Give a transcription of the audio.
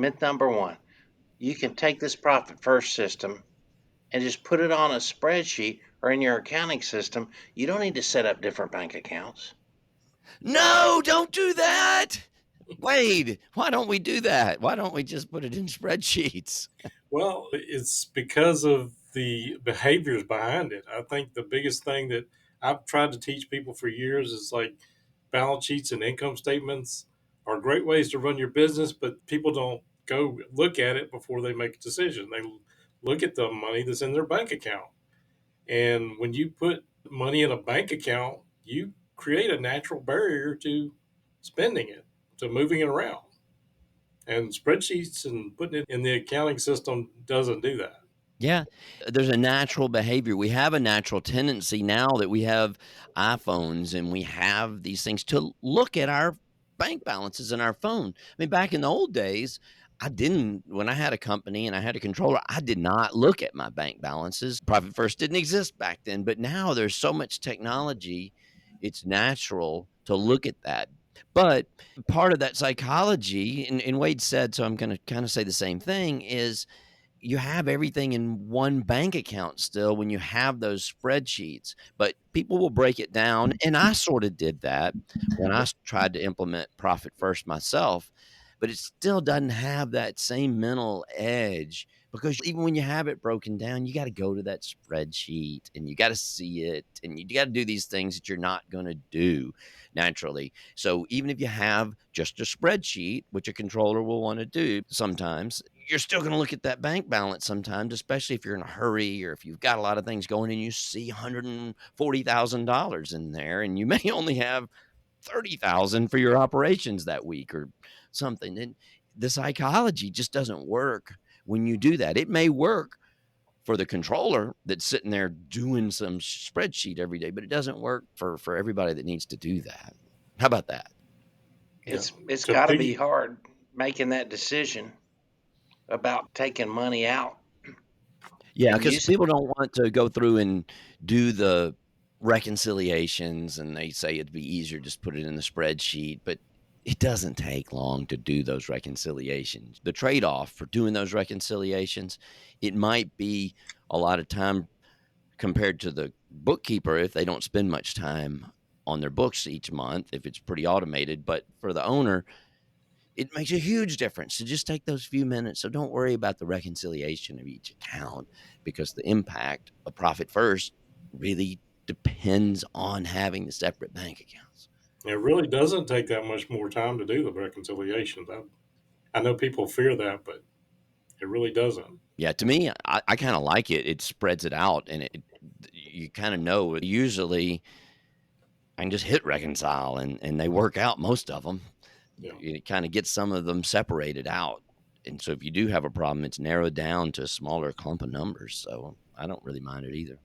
Myth number one, you can take this profit first system and just put it on a spreadsheet or in your accounting system. You don't need to set up different bank accounts. No, don't do that. Wade, why don't we do that? Why don't we just put it in spreadsheets? Well, it's because of the behaviors behind it. I think the biggest thing that I've tried to teach people for years is like balance sheets and income statements are great ways to run your business, but people don't go look at it before they make a decision. They look at the money that's in their bank account. And when you put money in a bank account, you create a natural barrier to spending it, to moving it around. And spreadsheets and putting it in the accounting system doesn't do that. Yeah, there's a natural behavior. We have a natural tendency now that we have iPhones and we have these things to look at our bank balances in our phone. I mean, back in the old days, I didn't, when I had a company and I had a controller, I did not look at my bank balances. Profit First didn't exist back then, but now there's so much technology, it's natural to look at that. But part of that psychology, and Wade said, so I'm going to kind of say the same thing, is you have everything in one bank account still when you have those spreadsheets, but people will break it down. And I sort of did that when I tried to implement Profit First myself, but it still doesn't have that same mental edge because even when you have it broken down, you got to go to that spreadsheet and you got to see it and you got to do these things that you're not going to do naturally. So even if you have just a spreadsheet, which a controller will want to do sometimes, you're still going to look at that bank balance sometimes, especially if you're in a hurry or if you've got a lot of things going and you see $140,000 in there and you may only have 30,000 for your operations that week or something. And the psychology just doesn't work when you do that. It may work for the controller that's sitting there doing some spreadsheet every day, but it doesn't work for everybody that needs to do that. How about that? Yeah. It's To got to be piggy, hard making that decision about taking money out Yeah, and because using. people don't want to go through and do the reconciliations, and they say it'd be easier just put it in the spreadsheet, but it doesn't take long to do those reconciliations. The trade-off for doing those reconciliations, it might be a lot of time compared to the bookkeeper if they don't spend much time on their books each month, if it's pretty automated, but for the owner, it makes a huge difference to just take those few minutes. So don't worry about the reconciliation of each account because the impact of Profit First really depends on having the separate bank accounts. it really doesn't take that much more time to do the reconciliations. I know people fear that, but it really doesn't. Yeah, to me, I kind of like it. It spreads it out, and you kind of know. Usually, I can just hit reconcile, and they work out most of them. Yeah. It kind of gets some of them separated out, and so if you do have a problem, it's narrowed down to a smaller clump of numbers. So I don't really mind it either.